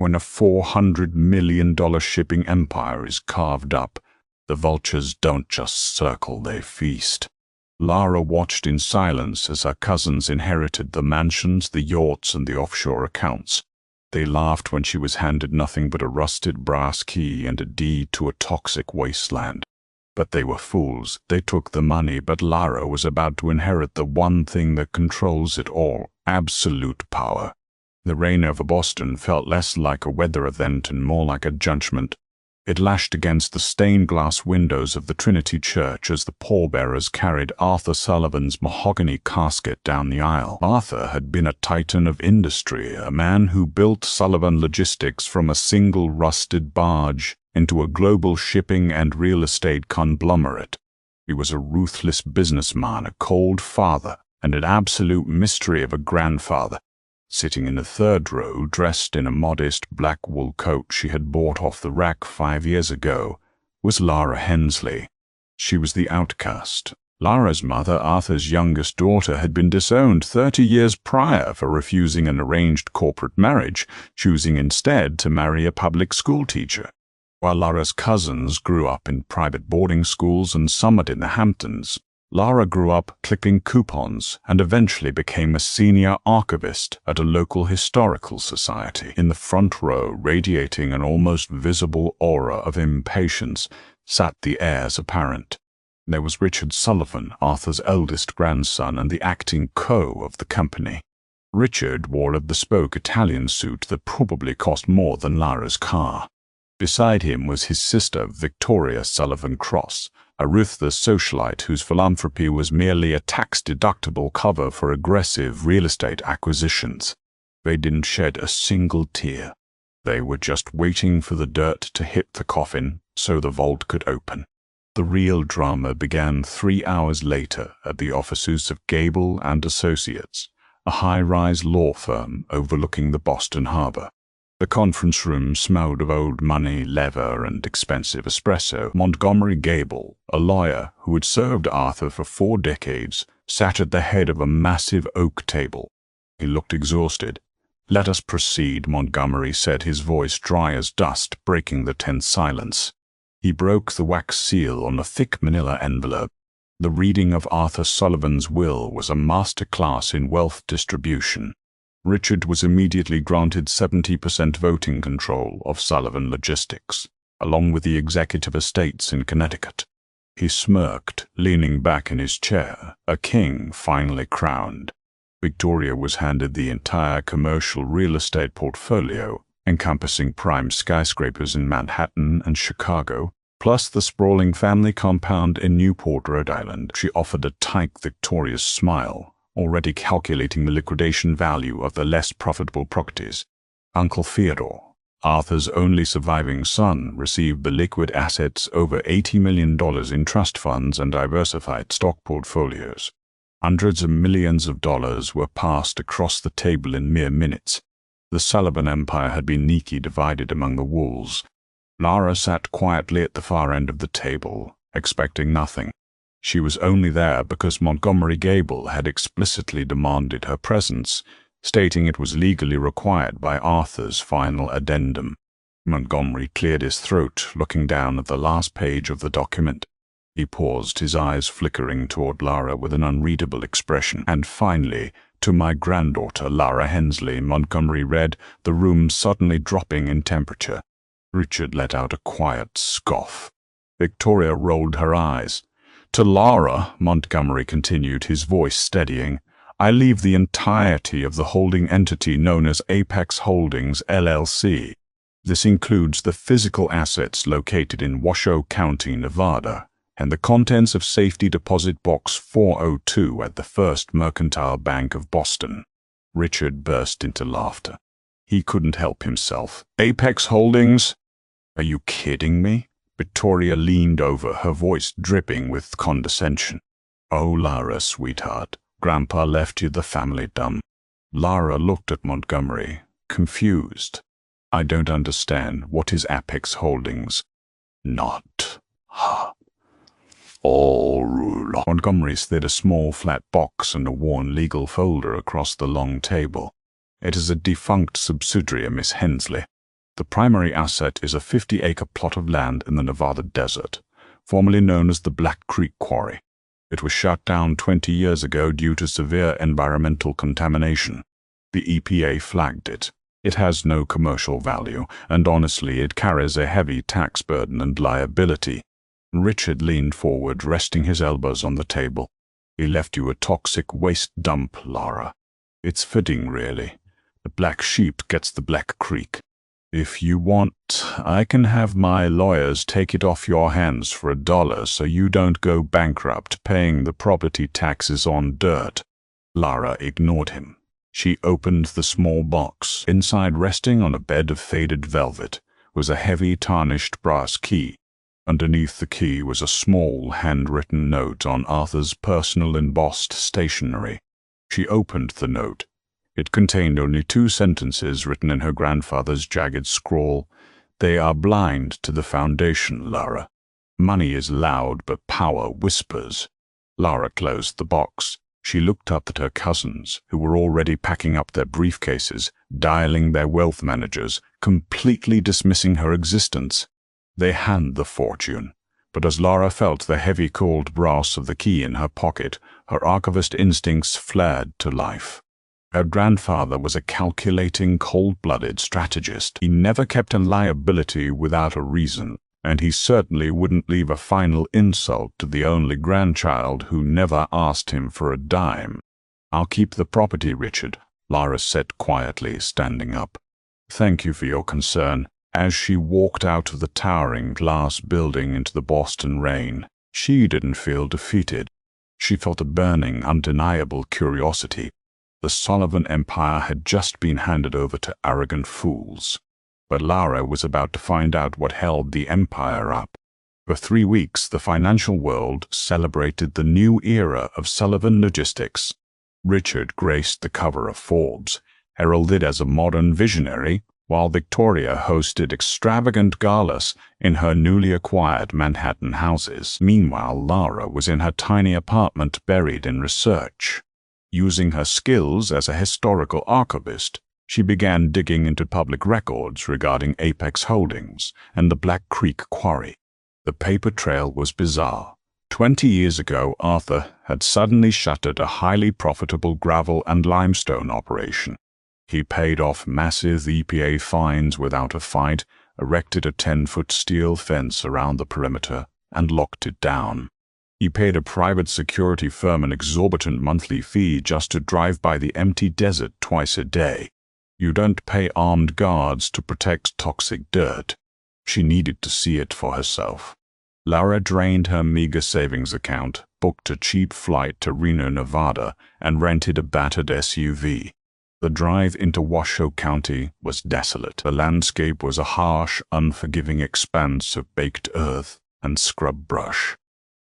When a $400 million shipping empire is carved up, the vultures don't just circle, they feast. Lara watched in silence as her cousins inherited the mansions, the yachts, and the offshore accounts. They laughed when she was handed nothing but a rusted brass key and a deed to a toxic wasteland. But they were fools. They took the money, but Lara was about to inherit the one thing that controls it all: absolute power. The rain over Boston felt less like a weather event and more like a judgment. It lashed against the stained glass windows of the Trinity Church as the pallbearers carried Arthur Sullivan's mahogany casket down the aisle. Arthur had been a titan of industry, a man who built Sullivan Logistics from a single rusted barge into a global shipping and real estate conglomerate. He was a ruthless businessman, a cold father, and an absolute mystery of a grandfather. Sitting in the third row, dressed in a modest black wool coat she had bought off the rack 5 years ago, was Lara Hensley. She was the outcast. Lara's mother, Arthur's youngest daughter, had been disowned 30 years prior for refusing an arranged corporate marriage, choosing instead to marry a public school teacher. While Lara's cousins grew up in private boarding schools and summered in the Hamptons, Lara grew up clipping coupons and eventually became a senior archivist at a local historical society. In the front row, radiating an almost visible aura of impatience, sat the heirs apparent. There was Richard Sullivan, Arthur's eldest grandson and the acting co of the company. Richard wore a bespoke Italian suit that probably cost more than Lara's car. Beside him was his sister, Victoria Sullivan Cross, a ruthless socialite whose philanthropy was merely a tax-deductible cover for aggressive real estate acquisitions. They didn't shed a single tear. They were just waiting for the dirt to hit the coffin so the vault could open. The real drama began 3 hours later at the offices of Gable and Associates, a high-rise law firm overlooking the Boston Harbor. The conference room smelled of old money, leather, and expensive espresso. Montgomery Gable, a lawyer who had served Arthur for 4 decades, sat at the head of a massive oak table. He looked exhausted. "Let us proceed," Montgomery said, his voice dry as dust, breaking the tense silence. He broke the wax seal on a thick manila envelope. The reading of Arthur Sullivan's will was a master class in wealth distribution. Richard was immediately granted 70% voting control of Sullivan Logistics, along with the executive estates in Connecticut. He smirked, leaning back in his chair, a king finally crowned. Victoria was handed the entire commercial real estate portfolio, encompassing prime skyscrapers in Manhattan and Chicago, plus the sprawling family compound in Newport, Rhode Island. She offered a tight, victorious smile, already calculating the liquidation value of the less profitable properties. Uncle Theodore, Arthur's only surviving son, received the liquid assets over $80 million in trust funds and diversified stock portfolios. Hundreds of millions of dollars were passed across the table in mere minutes. The Sullivan empire had been neatly divided among the wolves. Lara sat quietly at the far end of the table, expecting nothing. She was only there because Montgomery Gable had explicitly demanded her presence, stating it was legally required by Arthur's final addendum. Montgomery cleared his throat, looking down at the last page of the document. He paused, his eyes flickering toward Lara with an unreadable expression. And finally, "To my granddaughter, Lara Hensley," Montgomery read, the room suddenly dropping in temperature. Richard let out a quiet scoff. Victoria rolled her eyes. "To Lara," Montgomery continued, his voice steadying, "I leave the entirety of the holding entity known as Apex Holdings, LLC. This includes the physical assets located in Washoe County, Nevada, and the contents of Safety Deposit Box 402 at the First Mercantile Bank of Boston." Richard burst into laughter. He couldn't help himself. "Apex Holdings? Are you kidding me?" Victoria leaned over, her voice dripping with condescension. "Oh, Lara, sweetheart, Grandpa left you the family dumb." Lara looked at Montgomery, confused. "I don't understand. What is Apex Holdings?" "Not. Ha. All rule." Montgomery slid a small flat box and a worn legal folder across the long table. "It is a defunct subsidiary, Miss Hensley. The primary asset is a 50-acre plot of land in the Nevada desert, formerly known as the Black Creek Quarry. It was shut down 20 years ago due to severe environmental contamination. The EPA flagged it. It has no commercial value, and honestly, it carries a heavy tax burden and liability. Richard leaned forward, resting his elbows on the table. He left you a toxic waste dump, Lara. It's fitting, really. The black sheep gets the Black Creek. If you want, I can have my lawyers take it off your hands for $1 so you don't go bankrupt paying the property taxes on dirt. Lara ignored him. She opened the small box. Inside, resting on a bed of faded velvet, was a heavy tarnished brass key. Underneath the key was a small handwritten note on Arthur's personal embossed stationery. She opened the note. It contained only 2 sentences written in her grandfather's jagged scrawl. They are blind to the foundation, Lara. Money is loud, but power whispers. Lara closed the box. She looked up at her cousins, who were already packing up their briefcases, dialing their wealth managers, completely dismissing her existence. They had the fortune, but as Lara felt the heavy cold brass of the key in her pocket, her archivist instincts flared to life. Her grandfather was a calculating, cold-blooded strategist. He never kept a liability without a reason, and he certainly wouldn't leave a final insult to the only grandchild who never asked him for a dime. "I'll keep the property, Richard," Lara said quietly, standing up. "Thank you for your concern." As she walked out of the towering glass building into the Boston rain, she didn't feel defeated. She felt a burning, undeniable curiosity. The Sullivan Empire had just been handed over to arrogant fools. But Lara was about to find out what held the empire up. For 3 weeks, the financial world celebrated the new era of Sullivan logistics. Richard graced the cover of Forbes, heralded as a modern visionary, while Victoria hosted extravagant galas in her newly acquired Manhattan houses. Meanwhile, Lara was in her tiny apartment buried in research. Using her skills as a historical archivist, she began digging into public records regarding Apex Holdings and the Black Creek Quarry. The paper trail was bizarre. 20 years ago, Arthur had suddenly shuttered a highly profitable gravel and limestone operation. He paid off massive EPA fines without a fight, erected a 10-foot steel fence around the perimeter, and locked it down. He paid a private security firm an exorbitant monthly fee just to drive by the empty desert twice a day. You don't pay armed guards to protect toxic dirt. She needed to see it for herself. Lara drained her meager savings account, booked a cheap flight to Reno, Nevada, and rented a battered SUV. The drive into Washoe County was desolate. The landscape was a harsh, unforgiving expanse of baked earth and scrub brush.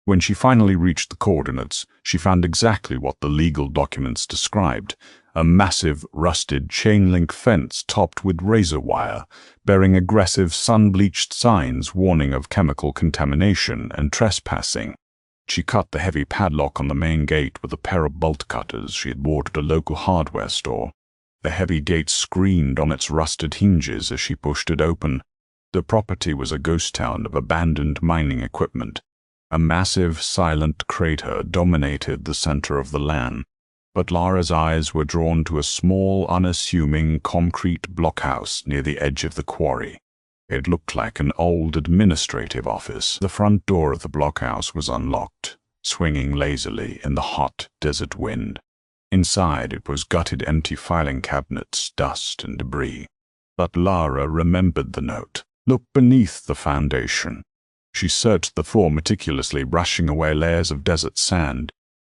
When she finally reached the coordinates, she found exactly what the legal documents described: a massive, rusted chain-link fence topped with razor wire, bearing aggressive sun-bleached signs warning of chemical contamination and trespassing. She cut the heavy padlock on the main gate with a pair of bolt cutters she had bought at a local hardware store. The heavy gate screamed on its rusted hinges as she pushed it open. The property was a ghost town of abandoned mining equipment. A massive, silent crater dominated the center of the land, but Lara's eyes were drawn to a small, unassuming concrete blockhouse near the edge of the quarry. It looked like an old administrative office. The front door of the blockhouse was unlocked, swinging lazily in the hot desert wind. Inside, it was gutted empty filing cabinets, dust and debris. But Lara remembered the note. Look beneath the foundation. She searched the floor meticulously, brushing away layers of desert sand.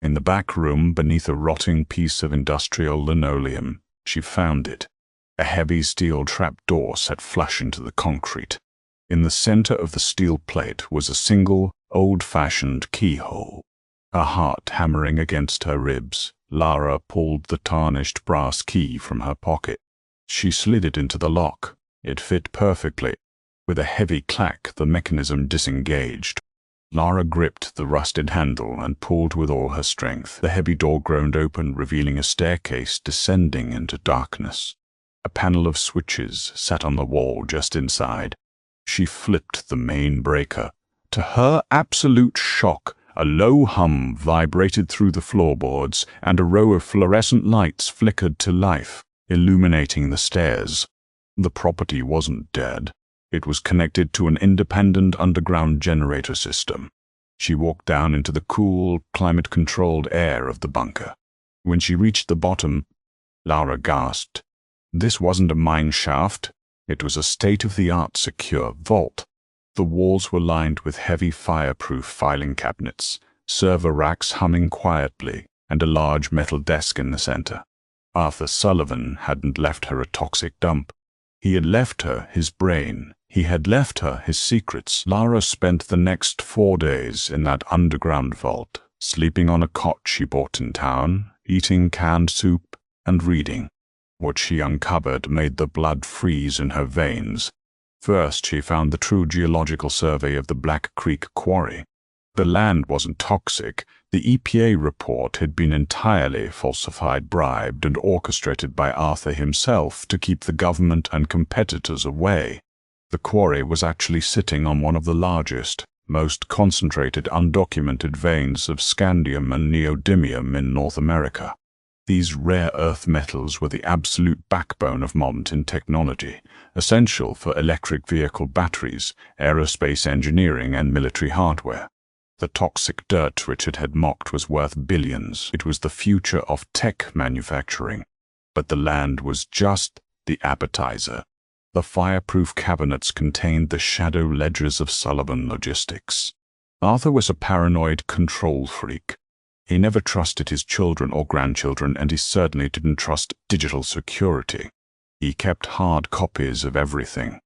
In the back room, beneath a rotting piece of industrial linoleum, she found it. A heavy steel trapdoor set flush into the concrete. In the center of the steel plate was a single, old-fashioned keyhole. Her heart hammering against her ribs, Lara pulled the tarnished brass key from her pocket. She slid it into the lock. It fit perfectly. With a heavy clack, the mechanism disengaged. Lara gripped the rusted handle and pulled with all her strength. The heavy door groaned open, revealing a staircase descending into darkness. A panel of switches sat on the wall just inside. She flipped the main breaker. To her absolute shock, a low hum vibrated through the floorboards, and a row of fluorescent lights flickered to life, illuminating the stairs. The property wasn't dead. It was connected to an independent underground generator system. She walked down into the cool, climate-controlled air of the bunker. When she reached the bottom, Lara gasped. This wasn't a mine shaft. It was a state-of-the-art secure vault. The walls were lined with heavy fireproof filing cabinets, server racks humming quietly, and a large metal desk in the center. Arthur Sullivan hadn't left her a toxic dump. He had left her his brain. He had left her his secrets. Lara spent the next 4 days in that underground vault, sleeping on a cot she bought in town, eating canned soup, and reading. What she uncovered made the blood freeze in her veins. First, she found the true geological survey of the Black Creek quarry. The land wasn't toxic. The EPA report had been entirely falsified, bribed, and orchestrated by Arthur himself to keep the government and competitors away. The quarry was actually sitting on one of the largest, most concentrated undocumented veins of scandium and neodymium in North America. These rare earth metals were the absolute backbone of modern technology, essential for electric vehicle batteries, aerospace engineering, and military hardware. The toxic dirt Richard had mocked was worth billions. It was the future of tech manufacturing. But the land was just the appetizer. The fireproof cabinets contained the shadow ledgers of Sullivan Logistics. Arthur was a paranoid control freak. He never trusted his children or grandchildren, and he certainly didn't trust digital security. He kept hard copies of everything.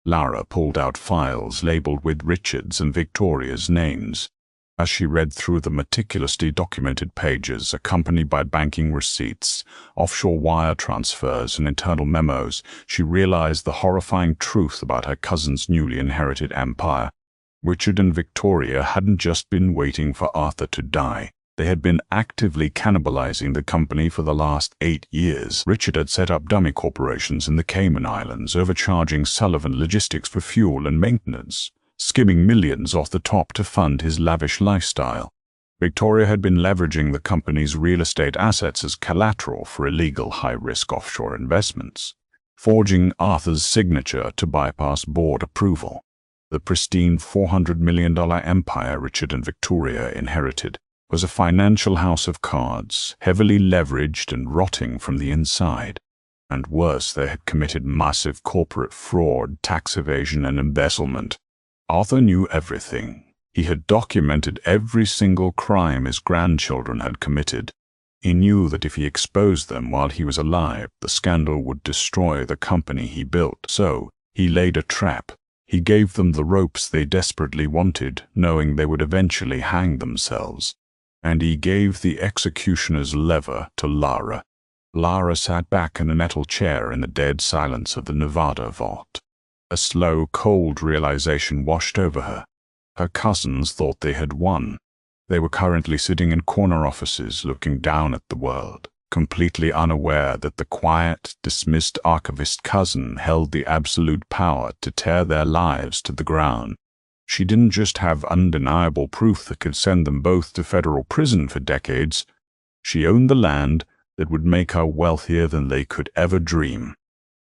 Lara pulled out files labeled with Richard's and Victoria's names. As she read through the meticulously documented pages, accompanied by banking receipts, offshore wire transfers, and internal memos, she realized the horrifying truth about her cousin's newly inherited empire. Richard and Victoria hadn't just been waiting for Arthur to die. They had been actively cannibalizing the company for the last 8 years. Richard had set up dummy corporations in the Cayman Islands, overcharging Sullivan Logistics for fuel and maintenance, skimming millions off the top to fund his lavish lifestyle. Victoria had been leveraging the company's real estate assets as collateral for illegal high-risk offshore investments, forging Arthur's signature to bypass board approval. The pristine $400 million empire Richard and Victoria inherited was a financial house of cards, heavily leveraged and rotting from the inside. And worse, they had committed massive corporate fraud, tax evasion, and embezzlement. Arthur knew everything. He had documented every single crime his grandchildren had committed. He knew that if he exposed them while he was alive, the scandal would destroy the company he built. So, he laid a trap. He gave them the ropes they desperately wanted, knowing they would eventually hang themselves. And he gave the executioner's lever to Lara. Lara sat back in a metal chair in the dead silence of the Nevada vault. A slow, cold realization washed over her. Her cousins thought they had won. They were currently sitting in corner offices looking down at the world, completely unaware that the quiet, dismissed archivist cousin held the absolute power to tear their lives to the ground. She didn't just have undeniable proof that could send them both to federal prison for decades. She owned the land that would make her wealthier than they could ever dream.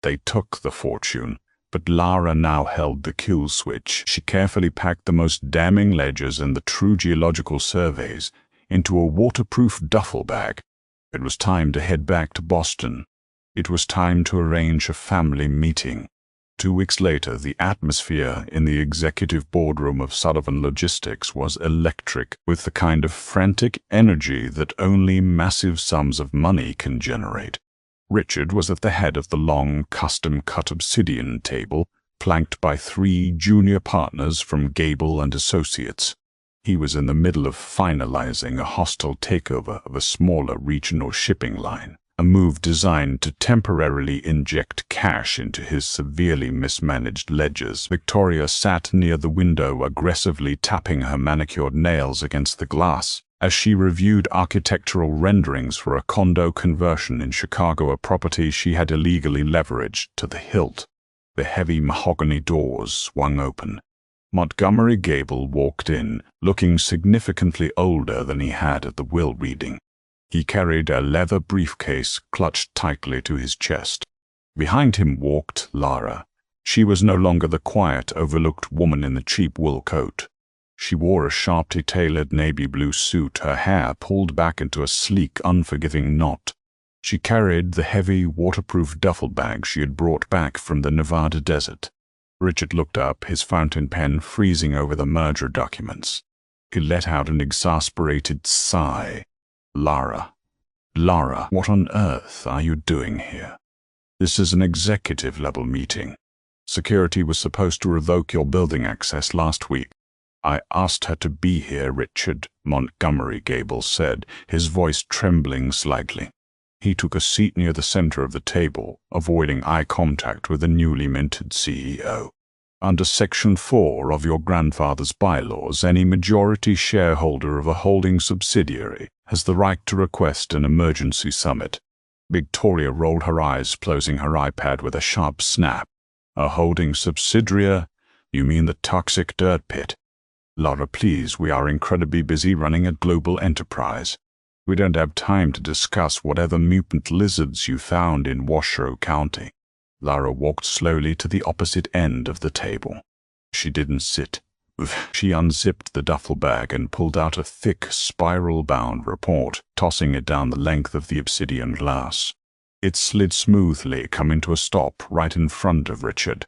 They took the fortune, but Lara now held the kill switch. She carefully packed the most damning ledgers and the true geological surveys into a waterproof duffel bag. It was time to head back to Boston. It was time to arrange a family meeting. 2 weeks later, the atmosphere in the executive boardroom of Sullivan Logistics was electric, with the kind of frantic energy that only massive sums of money can generate. Richard was at the head of the long, custom-cut obsidian table, flanked by 3 junior partners from Gable and Associates. He was in the middle of finalizing a hostile takeover of a smaller regional shipping line, a move designed to temporarily inject cash into his severely mismanaged ledgers. Victoria sat near the window, aggressively tapping her manicured nails against the glass. as she reviewed architectural renderings for a condo conversion in Chicago, a property she had illegally leveraged to the hilt. The heavy mahogany doors swung open. Montgomery Gable walked in, looking significantly older than he had at the will reading. He carried a leather briefcase clutched tightly to his chest. Behind him walked Lara. She was no longer the quiet, overlooked woman in the cheap wool coat. She wore a sharply tailored navy blue suit, her hair pulled back into a sleek, unforgiving knot. She carried the heavy, waterproof duffel bag she had brought back from the Nevada desert. Richard looked up, his fountain pen freezing over the merger documents. He let out an exasperated sigh. Lara, what on earth are you doing here? This is an executive-level meeting. Security was supposed to revoke your building access last week. I asked her to be here, Richard, Montgomery Gable said, his voice trembling slightly. He took a seat near the center of the table, avoiding eye contact with the newly minted CEO. Under Section 4 of your grandfather's bylaws, any majority shareholder of a holding subsidiary has the right to request an emergency summit. Victoria rolled her eyes, closing her iPad with a sharp snap. A holding subsidiary? You mean the toxic dirt pit? Lara, please, we are incredibly busy running a global enterprise. We don't have time to discuss whatever mutant lizards you found in Washoe County. Lara walked slowly to the opposite end of the table. She didn't sit. She unzipped the duffel bag and pulled out a thick, spiral-bound report, tossing it down the length of the obsidian glass. It slid smoothly, coming to a stop right in front of Richard.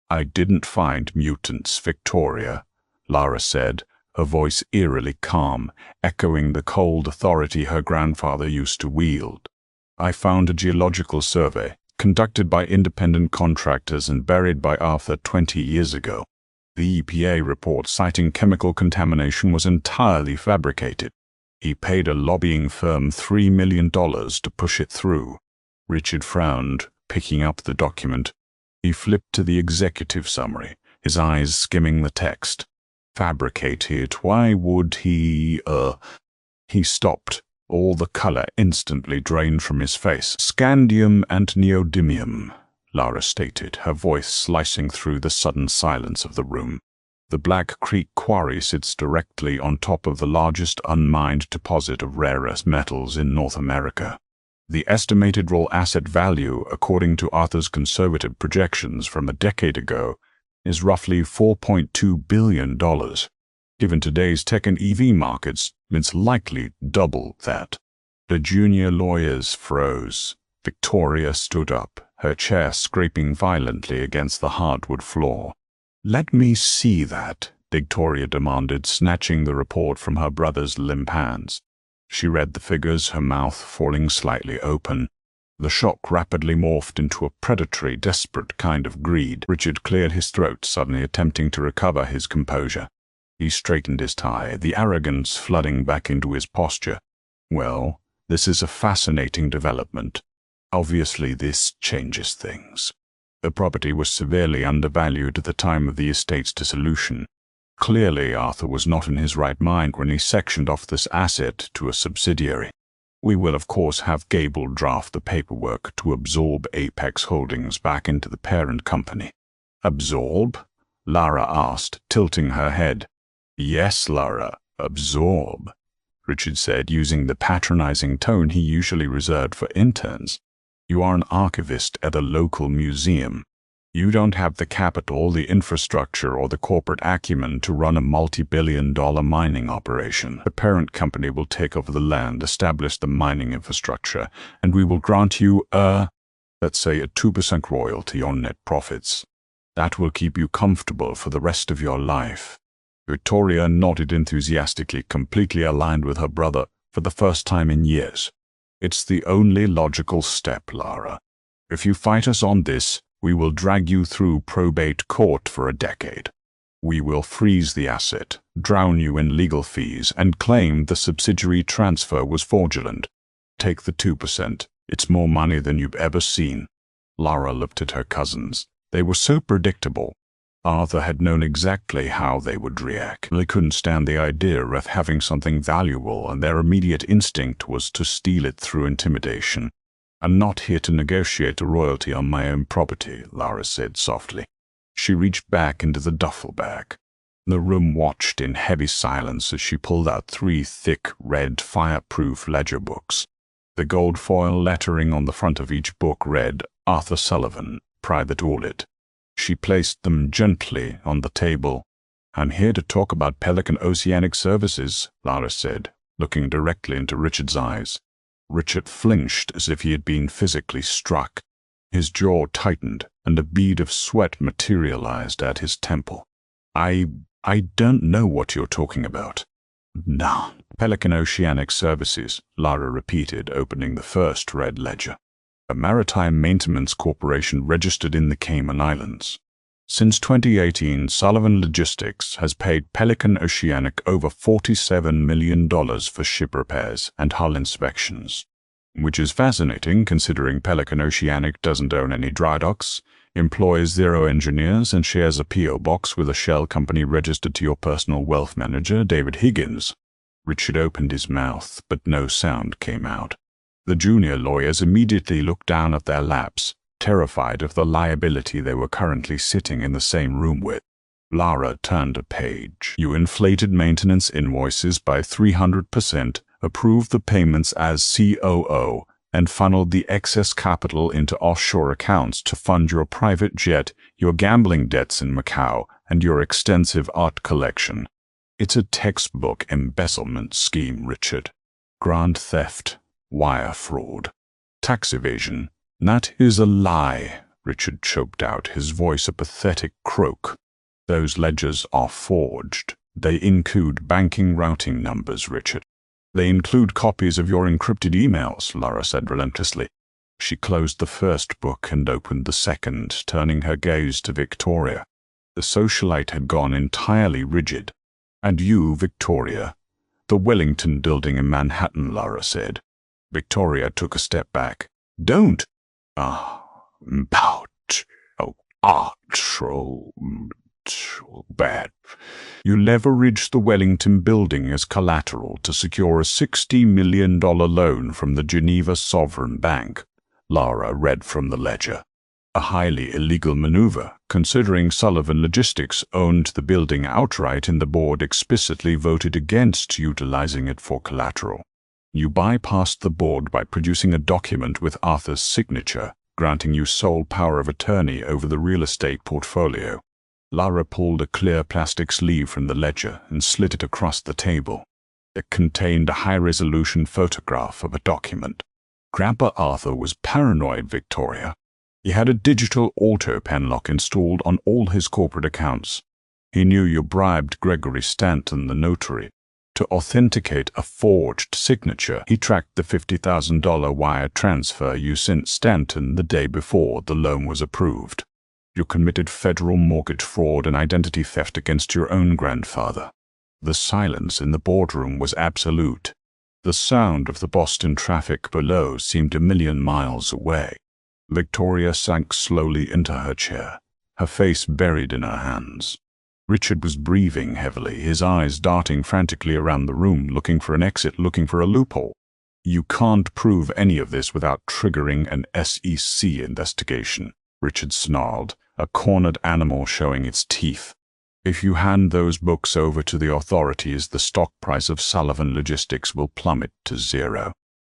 I didn't find mutants, Victoria, Lara said, her voice eerily calm, echoing the cold authority her grandfather used to wield. I found a geological survey, conducted by independent contractors and buried by Arthur 20 years ago. The EPA report citing chemical contamination was entirely fabricated. He paid a lobbying firm $3 million to push it through. Richard frowned, picking up the document. He flipped to the executive summary, his eyes skimming the text. Fabricated, why would he, He stopped. All the color instantly drained from his face. Scandium and neodymium, Lara stated, her voice slicing through the sudden silence of the room. The Black Creek Quarry sits directly on top of the largest unmined deposit of rare earth metals in North America. The estimated raw asset value, according to Arthur's conservative projections from a decade ago, is roughly $4.2 billion. Given today's tech and EV markets, it's likely double that. The junior lawyers froze. Victoria stood up, her chair scraping violently against the hardwood floor. Let me see that, Victoria demanded, snatching the report from her brother's limp hands. She read the figures, her mouth falling slightly open. The shock rapidly morphed into a predatory, desperate kind of greed. Richard cleared his throat, suddenly attempting to recover his composure. He straightened his tie, the arrogance flooding back into his posture. Well, this is a fascinating development. Obviously, this changes things. The property was severely undervalued at the time of the estate's dissolution. Clearly, Arthur was not in his right mind when he sectioned off this asset to a subsidiary. We will, of course, have Gable draft the paperwork to absorb Apex Holdings back into the parent company. Absorb? Lara asked, tilting her head. Yes, Lara, absorb, Richard said, using the patronizing tone he usually reserved for interns. You are an archivist at a local museum. You don't have the capital, the infrastructure, or the corporate acumen to run a multi-billion-dollar mining operation. The parent company will take over the land, establish the mining infrastructure, and we will grant you let's say a 2% royalty on net profits. That will keep you comfortable for the rest of your life. Victoria nodded enthusiastically, completely aligned with her brother for the first time in years. It's the only logical step, Lara. If you fight us on this, we will drag you through probate court for a decade. We will freeze the asset, drown you in legal fees, and claim the subsidiary transfer was fraudulent. Take the 2%. It's more money than you've ever seen. Lara looked at her cousins. They were so predictable. Arthur had known exactly how they would react. They couldn't stand the idea of having something valuable, and their immediate instinct was to steal it through intimidation. "I'm not here to negotiate a royalty on my own property," Lara said softly. She reached back into the duffel bag. The room watched in heavy silence as she pulled out 3 thick, red, fireproof ledger books. The gold foil lettering on the front of each book read, "Arthur Sullivan, Private Audit." She placed them gently on the table. "I'm here to talk about Pelican Oceanic Services," Lara said, looking directly into Richard's eyes. Richard flinched as if he had been physically struck. His jaw tightened, and a bead of sweat materialized at his temple. I don't know what you're talking about." "Nah, Pelican Oceanic Services," Lara repeated, opening the first red ledger. "A maritime maintenance corporation registered in the Cayman Islands. Since 2018, Sullivan Logistics has paid Pelican Oceanic over $47 million for ship repairs and hull inspections. Which is fascinating considering Pelican Oceanic doesn't own any dry docks, employs 0 engineers, and shares a P.O. box with a shell company registered to your personal wealth manager, David Higgins." Richard opened his mouth, but no sound came out. The junior lawyers immediately looked down at their laps, terrified of the liability they were currently sitting in the same room with. Lara turned a page. "You inflated maintenance invoices by 300%, approved the payments as COO, and funneled the excess capital into offshore accounts to fund your private jet, your gambling debts in Macau, and your extensive art collection. It's a textbook embezzlement scheme, Richard. Grand theft, wire fraud, tax evasion." "That is a lie," Richard choked out, his voice a pathetic croak. "Those ledgers are forged. They include banking routing numbers, Richard." "They include copies of your encrypted emails," Lara said relentlessly. She closed the first book and opened the second, turning her gaze to Victoria. The socialite had gone entirely rigid. "And you, Victoria?" "The Wellington building in Manhattan," Lara said. Victoria took a step back. "Don't!" Bad. "You leveraged the Wellington building as collateral to secure a $60 million loan from the Geneva Sovereign Bank," Lara read from the ledger. "A highly illegal maneuver, considering Sullivan Logistics owned the building outright and the board explicitly voted against utilizing it for collateral. You bypassed the board by producing a document with Arthur's signature, granting you sole power of attorney over the real estate portfolio." Lara pulled a clear plastic sleeve from the ledger and slid it across the table. It contained a high-resolution photograph of a document. "Grandpa Arthur was paranoid, Victoria. He had a digital auto-pen lock installed on all his corporate accounts. He knew you bribed Gregory Stanton, the notary, to authenticate a forged signature. He tracked the $50,000 wire transfer you sent Stanton the day before the loan was approved. You committed federal mortgage fraud and identity theft against your own grandfather." The silence in the boardroom was absolute. The sound of the Boston traffic below seemed a million miles away. Victoria sank slowly into her chair, her face buried in her hands. Richard was breathing heavily, his eyes darting frantically around the room, looking for an exit, looking for a loophole. "You can't prove any of this without triggering an SEC investigation," Richard snarled, a cornered animal showing its teeth. "If you hand those books over to the authorities, the stock price of Sullivan Logistics will plummet to 0.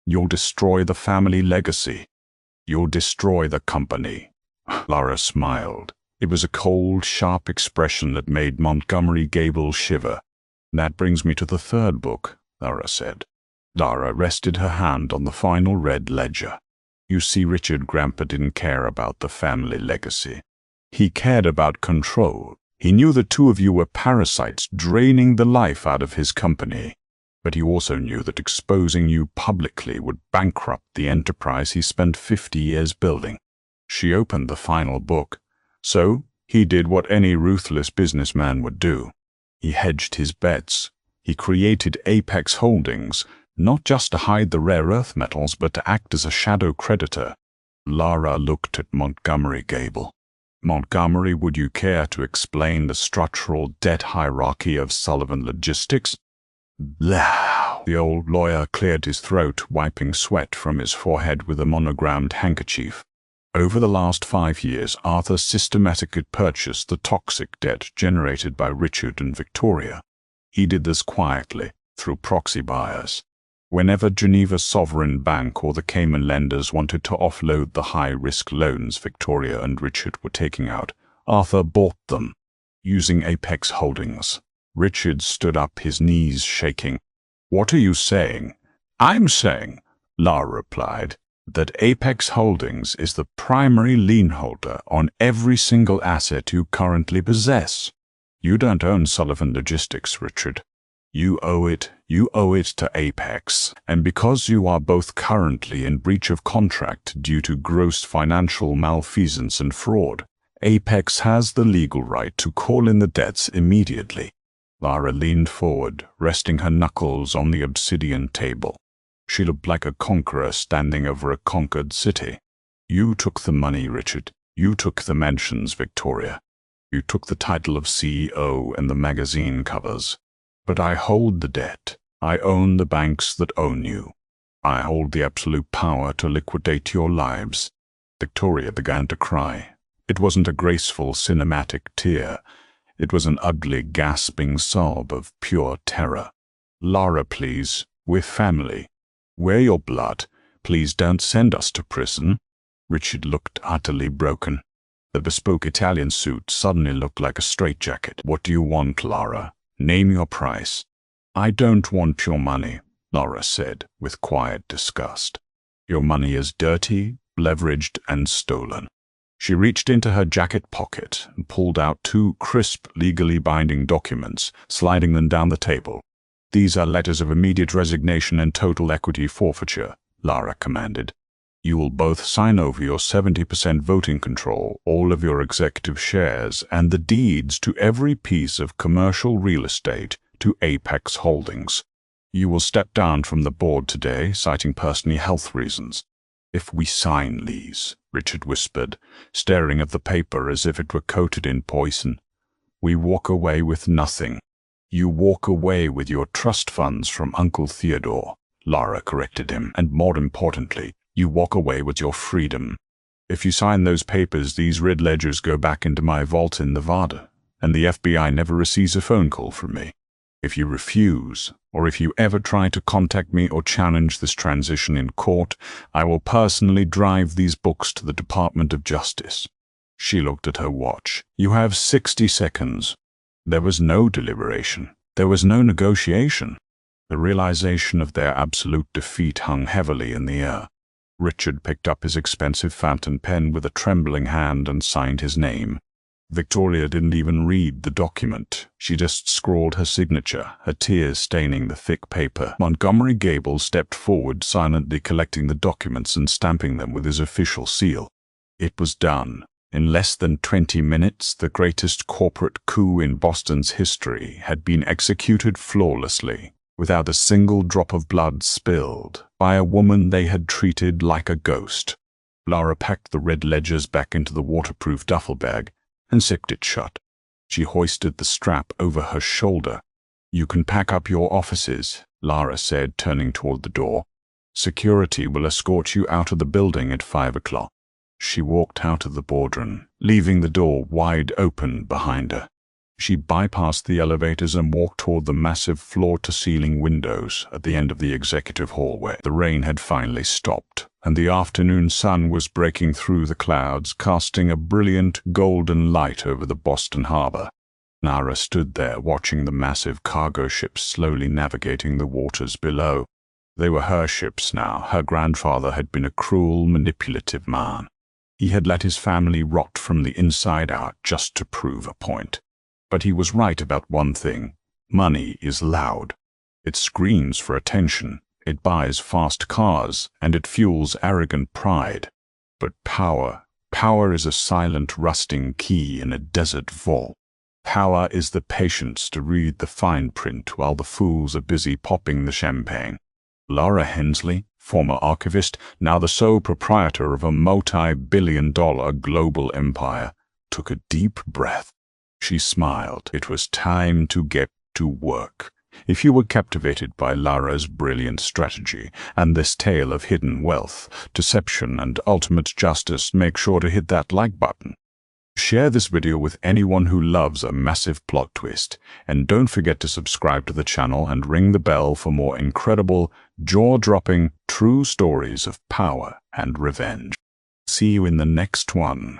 You'll destroy the family legacy. You'll destroy the company." Lara smiled. It was a cold, sharp expression that made Montgomery Gable shiver. "That brings me to the third book," Lara said. Lara rested her hand on the final red ledger. "You see, Richard, Grandpa didn't care about the family legacy. He cared about control. He knew the two of you were parasites draining the life out of his company. But he also knew that exposing you publicly would bankrupt the enterprise he spent 50 years building." She opened the final book. "So, he did what any ruthless businessman would do. He hedged his bets. He created Apex Holdings, not just to hide the rare earth metals, but to act as a shadow creditor." Lara looked at Montgomery Gable. Montgomery, would you care to explain the structural debt hierarchy of Sullivan Logistics? Blah. The old lawyer cleared his throat, wiping sweat from his forehead with a monogrammed handkerchief. Over the last 5 years, Arthur systematically purchased the toxic debt generated by Richard and Victoria. He did this quietly, through proxy buyers. Whenever Geneva Sovereign Bank or the Cayman lenders wanted to offload the high-risk loans Victoria and Richard were taking out, Arthur bought them, using Apex Holdings. Richard stood up, his knees shaking. "What are you saying?" "I'm saying," Lara replied, "that Apex Holdings is the primary lien holder on every single asset you currently possess. You don't own Sullivan Logistics, Richard. You owe it to Apex, and because you are both currently in breach of contract due to gross financial malfeasance and fraud, Apex has the legal right to call in the debts immediately." Lara leaned forward, resting her knuckles on the obsidian table. She looked like a conqueror standing over a conquered city. "You took the money, Richard. You took the mentions, Victoria. You took the title of CEO and the magazine covers. But I hold the debt. I own the banks that own you. I hold the absolute power to liquidate your lives." Victoria began to cry. It wasn't a graceful cinematic tear. It was an ugly, gasping sob of pure terror. "Lara, please. We're family. We're your blood. Please don't send us to prison." Richard looked utterly broken. The bespoke Italian suit suddenly looked like a straitjacket. "What do you want, Lara? Name your price." "I don't want your money," Lara said, with quiet disgust. "Your money is dirty, leveraged, and stolen." She reached into her jacket pocket and pulled out 2 crisp, legally binding documents, sliding them down the table. "These are letters of immediate resignation and total equity forfeiture," Lara commanded. "You will both sign over your 70% voting control, all of your executive shares, and the deeds to every piece of commercial real estate to Apex Holdings. You will step down from the board today, citing personal health reasons." "If we sign these," Richard whispered, staring at the paper as if it were coated in poison, "we walk away with nothing." "You walk away with your trust funds from Uncle Theodore," Lara corrected him, "and more importantly, you walk away with your freedom. If you sign those papers, these red ledgers go back into my vault in Nevada, and the FBI never receives a phone call from me. If you refuse, or if you ever try to contact me or challenge this transition in court, I will personally drive these books to the Department of Justice." She looked at her watch. "You have 60 seconds. There was no deliberation. There was no negotiation. The realization of their absolute defeat hung heavily in the air. Richard picked up his expensive fountain pen with a trembling hand and signed his name. Victoria didn't even read the document. She just scrawled her signature, her tears staining the thick paper. Montgomery Gable stepped forward, silently collecting the documents and stamping them with his official seal. It was done. In less than 20 minutes, the greatest corporate coup in Boston's history had been executed flawlessly, without a single drop of blood spilled, by a woman they had treated like a ghost. Lara packed the red ledgers back into the waterproof duffel bag and zipped it shut. She hoisted the strap over her shoulder. "You can pack up your offices," Lara said, turning toward the door. "Security will escort you out of the building at 5 o'clock. She walked out of the boardroom, leaving the door wide open behind her. She bypassed the elevators and walked toward the massive floor-to-ceiling windows at the end of the executive hallway. The rain had finally stopped, and the afternoon sun was breaking through the clouds, casting a brilliant golden light over the Boston harbor. Lara stood there, watching the massive cargo ships slowly navigating the waters below. They were her ships now. Her grandfather had been a cruel, manipulative man. He had let his family rot from the inside out just to prove a point. But he was right about one thing. Money is loud. It screams for attention. It buys fast cars, and it fuels arrogant pride. But power is a silent, rusting key in a desert vault. Power is the patience to read the fine print while the fools are busy popping the champagne. Lara Hensley, former archivist, now the sole proprietor of a multi-billion-dollar global empire, took a deep breath. She smiled. It was time to get to work. If you were captivated by Lara's brilliant strategy and this tale of hidden wealth, deception, and ultimate justice, make sure to hit that like button. Share this video with anyone who loves a massive plot twist, and don't forget to subscribe to the channel and ring the bell for more incredible, jaw-dropping, true stories of power and revenge. See you in the next one.